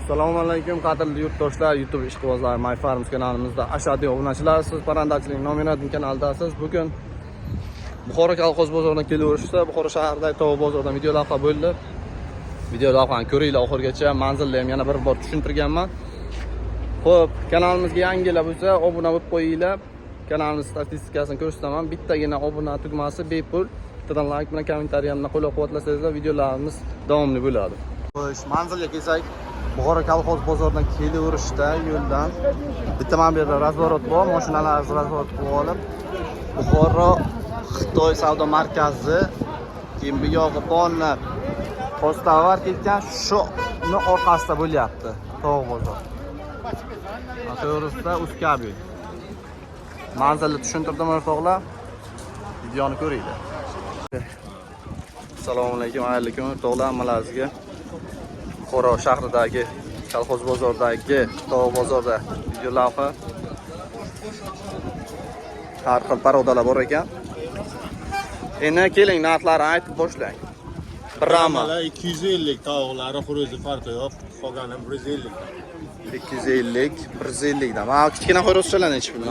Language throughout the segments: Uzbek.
Assalomu alaykum qadrli yurtdoshlar, YouTube ishqibozlar, My Farms kanalimizda ashaddiy obunachilarsiz, parandachilik nominativ kanaldasiz. Bugun Buxoro kolxoz bozoridan kelaverishda, Buxoro shahridagi tovuq bozoridan video lavha bo'ldi. Video lavhani ko'ringlar oxirigacha, manzilni ham yana bir bor tushuntirganman. Xo'p, kanalimizga yangilar bo'lsa, obuna bo'lib qo'yinglar. Kanalimiz statistikasini ko'rsataman. Bittagina obuna tugmasi bepul. Bittadan like bilan kommentariyamni qo'llab-quvvatlasangizlar, videolarimiz davomli bo'ladi. Xo'sh, manzilga kelsak, Buxoro kolxoz bozoridan kelaverishda yo'ldan bitta mana bu yerda razvorot bor, mashinalarni razvorot qilib olib, Buxoro Xitoy savdo markazi, keyin bu yog'i ponni postavar ketgan shuni orqasida bo'lyapti tovuq bozor. To'g'risida Uskabi. Manzilni tushuntirdim o'rtoqlar. Videoni ko'ringlar. Assalomu alaykum, xayrli kun o'rtoqlar, hammalaringizga. Buxoro shahridagi kolxoz bozoridagi tovuq bozorda video lavha. Har xil parodalar bor ekan. Endi keling, narxlarni aytib boshlang. Brahma 250 tovuqlari xuruji farqi yo'q. Qolgani 150. 250, 150 dan. Mana kichkina xo'rozchalar nechi pul?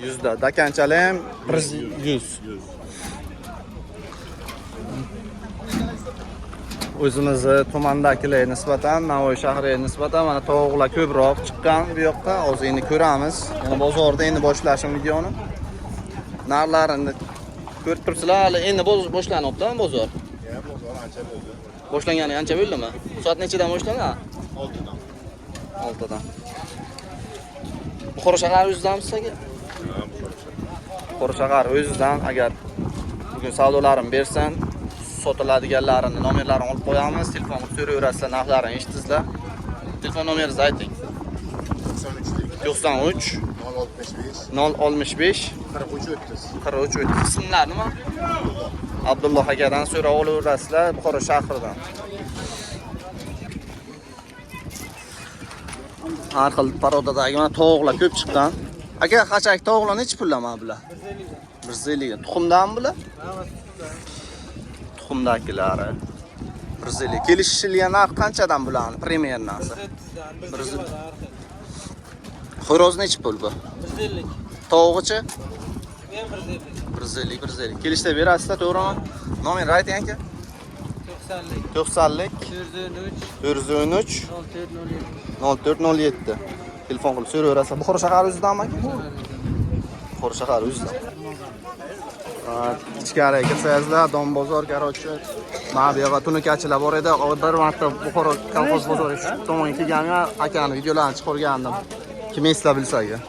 100 da. Dakanchalar ham 100. O'zimizni tumandagilarga nisbatan, Navoiy shahriga nisbatan mana tovuqlar ko'proq chiqqan bu yoqqa. Hozir endi ko'ramiz. Yana bozorda endi boshlashim videoni. Narxlarini ko'rib turibsizlar, hali endi boshlanyapti bozor. Bozor ancha bo'ldi. Boshlangani ancha bo'ldimi? Soat nechidan boshlanadi? 6dan. 6dan. Buxoro shahar o'zidamisiz aka? Buxoro shahar o'zidan agar bugun savdolarini bersan, sotiladiganlarini nomerlarini olib qo'yamiz. Telefon qilib so'rayverasizlar, narxlarini eshitdingizlar. Telefon nomeringizni ayting. 93 065 43 ismlar nima? Abdulloh akadan so'rab olaverasizlar, Buxoro shahridan. Har xil parodadagi mana tovuqlar ko'p chiqqan. Aka, qachak tovuqlar nechi pullar mana bular? 150. Tuxumdanmi bular? Tuxumdagilari 150. Kelishilgan narx qanchadan bularni? Premyernasi. 150. Xo'roz nechi pul bu? 150. Tovuqchi? 150. 150. Kelishda berasizlar, to'g'rimi? Nomer ayting aka. 90lik 413 0407. Telefon qilib so'rayverasizlar. Buxoro shahar o'zidanmi aka? Buxoro shahar o'zida. Ichkariga kirsangizlar, Don bozor, garochi, mana bu yerga tunikachilar bor edi. Bir marta Buxoro kolxoz bozoriga shu tomonga kelganman, akani videolarini chiqargandim. Kim esla bilsa aka.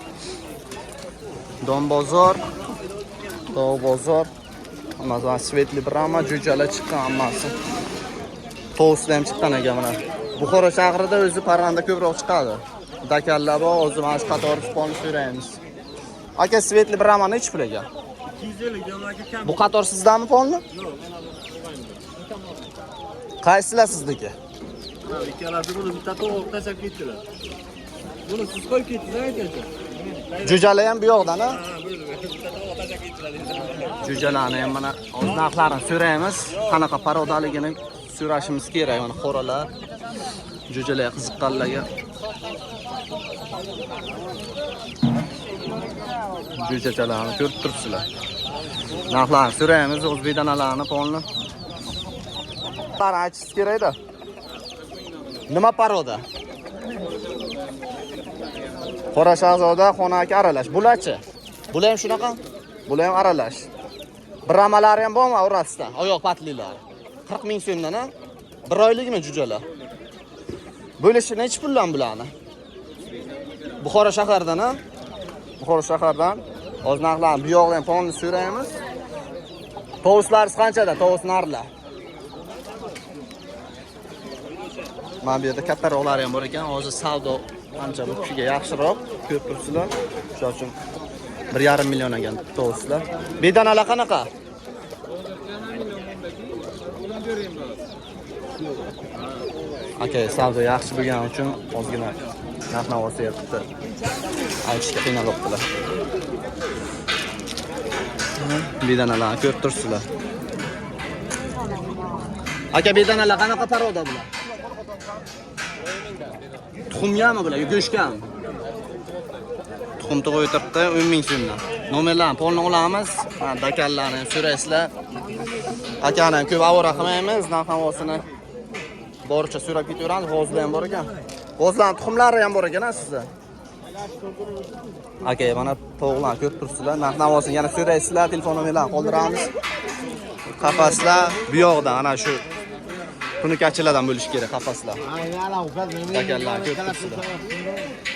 Don bozor, tovuq bozor, Amazon Svetli Brahma, jo'jalar chiqqan hammasi. Tovuqlar ham chiqqan ekan mana. Buxoro shahrida o'zi parranda ko'proq chiqadi. Dakallar bor, o'zi mana shu qator sponni so'raymiz. Aka, Svetli Brahma nechi pul ekan? 250 dan aka kam. Bu qator sizdanmi ponni? Yo'q. Qaysilar sizniki? Ikkalasi buni bitta tovuq tashlab ketdilar. Buni siz qo'yib ketdingiz aytaychi. Jo'jalar ham bu yoqdan, ha? Bitta tovuq tashlab ketdilar. Jo'jalarni ham mana o'z narxlarini so'raymiz. Qanaqa parodaligini so'rashimiz kerak. Mana xo'ralar, jo'jalar qiziqqanlarga. Jo'jachalarni ko'rib turibsizlar. Narxlarni so'raymiz, o'zbek danalarini ponni. Qara aytishingiz kerak-da. Nima paroda? Qora shahzoda, xonaki aralash. Bularchi? Bular ham shunaqa? Bular ham aralash. Brahmalari ham bormi orasida? Oyoq patlilar. 40 ming so'mdan, ha? Bir oyligimi jo'jalar? Bo'lishi nechi puldan bularni? Buxoro shahardan, ha? Buxoro shahardan. Hozir narxlarni bu yoqdan ponni so'raymiz. Tovuqlar qanchada? Tovuq narxlar. Mana bu yerda kattaroqlar ham bor ekan. Hozir savdo ancha bu kishiga yaxshiroq ko'p turibsizlar. Shuning uchun 1,5 million ekan tovuqlar. Bedanalar qanaqa? Aka, savdo yaxshi bo'lgani uchun ozgina narx-navosi yerda aytishga qiynalibdilar. Bedanalarni ko'rib turibsizlar. Aka, bedanalar qanaqa paroda bular? Tuxumgami bular, go'shtgami? Tuxum tug'ib o'tiribdi, 10 ming so'mdan. Nomerlarni polni olamiz. Ha, dakallarni so'raysizlar. Akani ko'p avora qilmaymiz, narx-navosini boricha so'rab ketaveramiz. G'ozlar ham bor ekan. G'ozlarning tuxumlari ham bor ekan sizda. Aka, mana tovuqlarni ko'rib turibsizlar. Narx-navosini yana so'raysizlar, telefon nomerlarini qoldiramiz. Qafaslar bu yoqdan ana shu tunikachilardan bo'lish kerak qafaslar. Dakallarni ko'rib turibsizlar.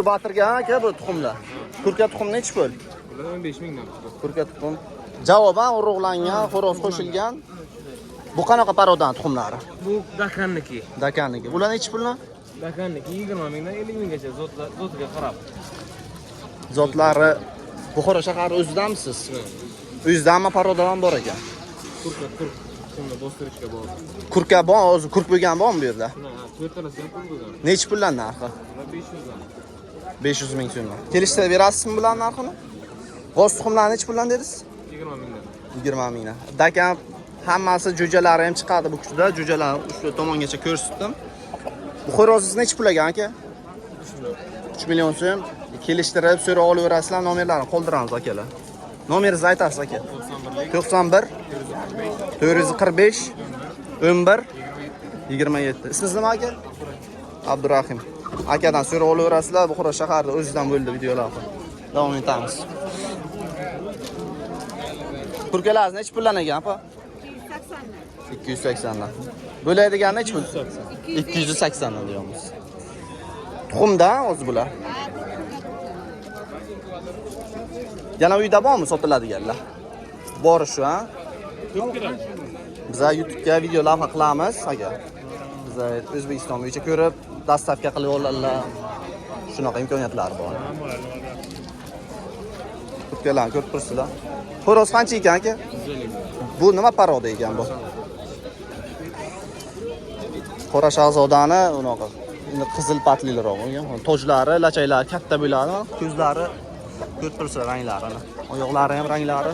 Batirgan aka bu tuxumlar. Kurka tuxum nechi pul? 15 mingdan. Kurka tuxum. Javoban urug'langan, xo'roz qo'shilgan. Bu qanaqa parodan tuxumlari? Bu Dakanniki. Dakanniki. Ular nechi pulni? Dakanniki 20 mingdan 50 minggacha zotiga qarab. Zotlari Buxoro shahari o'zidanmisiz? O'zidami paroda ham bor ekan. Kurka. Shunda bostirishga bor. Kurka bor, o'zi kurk bo'lgan bormi bu yerda? Ha, 4 tanasidan pul bo'lgan. Nechi puldan narxi? 500 dan. 500 ming so'm. Kelishtirib berasizmi bular narxini? G'oz tuxumlari nechi puldan dedingiz? 20 mingdan. 20 mingdan. Dakan hammasi jo'jalari ham chiqadi bu kuchda. Jo'jalarni ushbu tomongacha ko'rsatdim. Bu xo'rozingiz nechi pul ekan aka? 3 million so'm. Kelishtirib so'rab olaverasizlar, nomerlarini qoldiramiz akalar. Nomeringizni aytasiz aka. 91 445 11 27. Ismingiz nima aka? Abdurahim. Akadan so'rab olaverasizlar, Buxoro shaharida o'zidan bo'ldi videolar. Davom etamiz. Kurkalarni nechi puldan ekan, apa? 280 dan. Bo'ladigan nechi pul? 280 dan deymiz. Tuxumdan o'zi bular. Yana uyda bormi sotiladiganlar? Bori shu, ha? Biz YouTube'ga video lavha qilamiz, aka. Biz O'zbekiston bo'yicha ko'rib, dastavka qilib oladilar. Shunaqa imkoniyatlari bor. Kurkalarni ko'rib turibsizlar. Xo'roz qancha ekan aka? Bu nima paroda ekan bu? Qora shahzodani unaqa qizil patliroq bo'lgan. Tojlari, lachaylari katta bo'ladi, ko'zlari ko'rib turibsizlar ranglarini. Oyoqlari ham ranglari.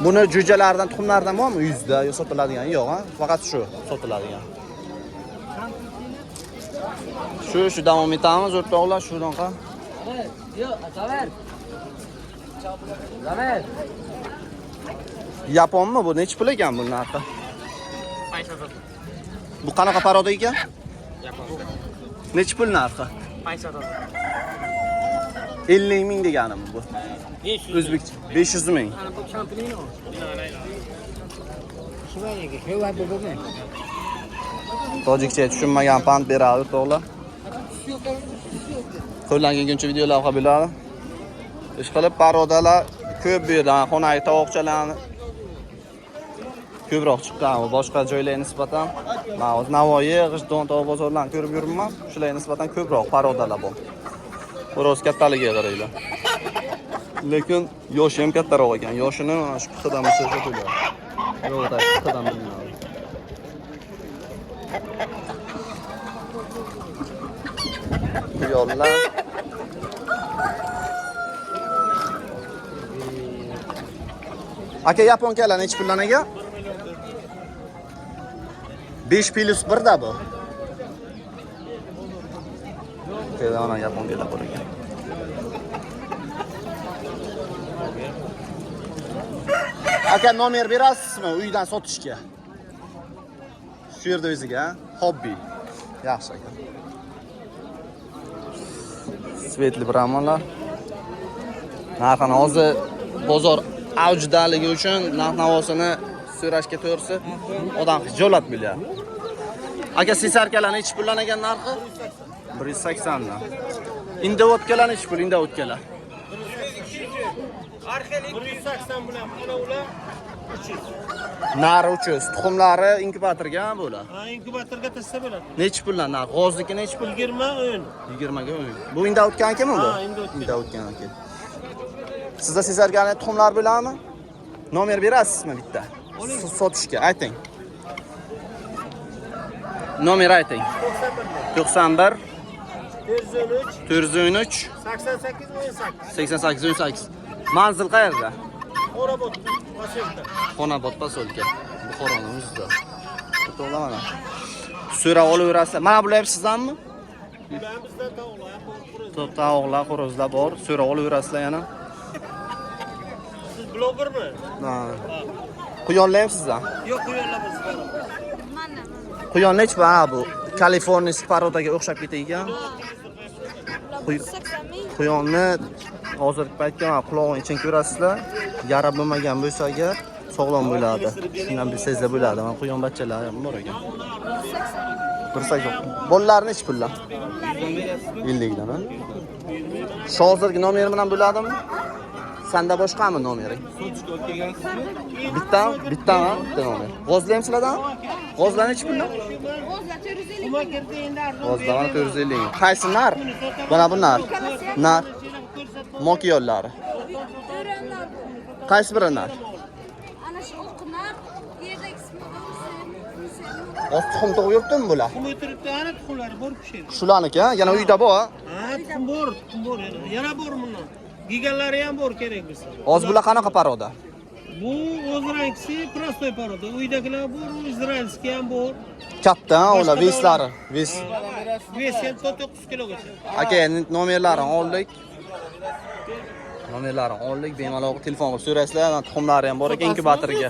Buni jo'jalardan, tuxumlardan bormi? 100 da sotiladigan yo'q, ha? Faqat shu sotiladigan. Shu davom etamiz, o'rtoqlar, shunaqa. Yo'q, Zaver. Zaver. Yaponmi bu? Nechi pul ekan bu narxi? Bu qanaqa paroda ekan? Yapon. Nechi pul narxi? 50 ming deganim bu. O'zbekcha 500 ming. Ana bu champinino. Tojikcha tushunmagan pand beradi o'rtoqlar. Qo'ldan kelguncha video lavha bo'ladi. Ishqilib parodalar ko'p bu yerda, xonaki tovoqchalarni ko'proq chiqqan va boshqa joylarga nisbatan. Men o'z Navoiy, G'ijdon tovoq bozorlarini ko'rib yuribman. Shularga nisbatan ko'proq parodalar bor. Biroz kattaligiga qaraylar. Lekin yoshi ham kattaroq ekan. Yoshini mana shu qisqidan bo'lsa qo'yadi. Yo'qda qisqidan bilmayman. Yo'llar. Aka yaponkalar nechi puldan aka? 5 plus 1 da bu. Keda ona yaponkalar bor ekan. Aka nomer berasizmi uydan sotishga? Shu yerda o'ziga, hobbi. Yaxshi aka. Svetli bramonlar. Narxini hozir bozor avjdaligi uchun narx-navosini so'rashga to'g'risi odam hijolat bilyapti. Aka sesarkalar nechi puldan ekan narxi? 180 dan. Indavodkalar nechi pul indavodkalar? Arxelik 180 bilan mana ular 300. Nari 300. Tuxumlari inkubatorga bo'lar. Ha, inkubatorga tashsa bo'ladi. Nechi puldan narx? G'ozniki nechi pul? 20 o'yin. 20 ga o'yin. Bu indavodkanmi bu? Ha, indavodkan aka. Sizda sezargani tuxumlar bo'ladimi? Nomer berasizmi bitta? Sotishga ayting. Nomer ayting. 91 413 88 18. Manzil qayerda? Xonobod, Posolka. Xonobod posolka. Buxoroning o'zida. To'g'ri mana. So'rab olaverasizlar. Mana bular ham sizdanmi? Tovuqlar, xo'rozlar bor. So'rab olaverasizlar yana. Siz blogermi? Ha. Quyonlar ham sizdan? Yo'q, quyonlar bizdan. Quyon nech ha bu? Kaliforniya Sparodaga o'xshab ketadigan. Quyonni hozirgi paytda mana qulog'ini ichini ko'rasizlar. Yara bo'lmagan bo'lsa agar sog'lom bo'ladi. Shundan bilsangizlar bo'ladi. Mana quyon bachchalari ham bor ekan. 180. Bolalar nech pullar? 50 dan. Shu hozirgi nomeri bilan bo'ladimi? Sanda boshqami nomering? Bitta nomer. G'ozlar ham sizlardan? G'ozlar nech pullar? G'ozlar 450. Qaysi nar? Mana bu nar. Nar. Mokiyollari. Qaysi biri nar? Ana shu o'qinar, yerda ismi Oz tuxum tug'ib yuribdimi bular? Tuxum o'tiribdi, ana tuxumlari bor pishadi. Shularniki, yana uyda bor. Ha, tuxum bor. Yana bor bundan. Giganlari ham bor kerak bo'lsa. Hozir bular qanaqa paroda? Bu o'z rangsi prostoy paroda. Uydagilar bor, izraelskiy ham bor. Katta, ular veslari. Ves. Ves 9 kilogacha. Aka, nomerlarini oldik. Nomerlarini oldik. Bemalol telefon qilib so'raysizlar. Tuxumlari ham bor ekan inkubatorga.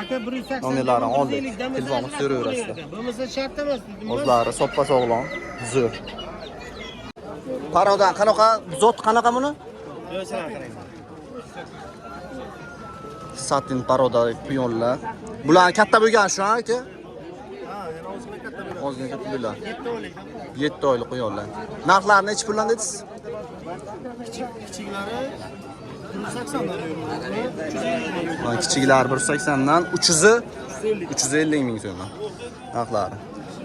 Aka 180. Nomerlarini oldik. Telefon qilib so'raverasizlar. Bo'lmasa shart emas. O'zlari soppa sog'lom, zo'r. Paroda qanaqa? Zot qanaqa buni? Satin paroda quyonlar. Bular katta bo'lgan shu aka? Ozgina katta bular. 7 oylik quyonlar. Narxlari necha puldan dedingiz? Kichiklari 180 dan Mana kichiklari 180 dan, 350 ming so'm. Narxlari.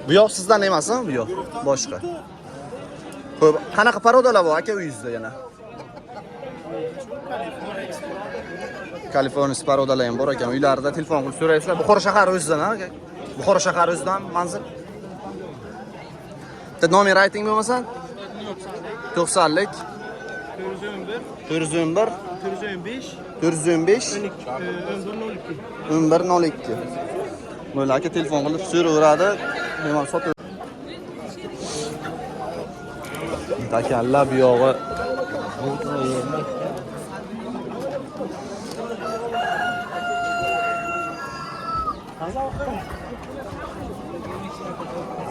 Bu yoq sizdan emasmi? Bu yoq boshqa. Xo'p, qanaqa parodalar bor aka uyingizda yana? Kaliforniya parodalar ham bor ekan. Uylarida telefon qilib so'raysizlar. Buxoro shahar o'zidan aka. Buxoro shahar o'zidan manzil. Nomer ayting bo'lmasa? 90lik 411 415 1102. Bo'la aka telefon qilib so'raveradi. Bemalol sotib. Takanlar bu yog'i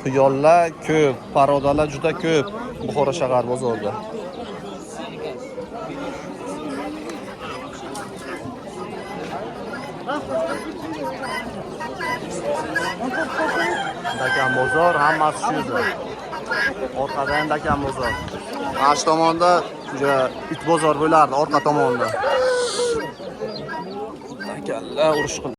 Quyonlar ko'p, parodalar juda ko'p Buxoro shahar bozorida. Dakan bozor, hammasi shu yerda. Orqadan dakan bozor. Qarshi tomonda it bozor bo'lardi, orqa tomonda. Dakanlar urush qildi.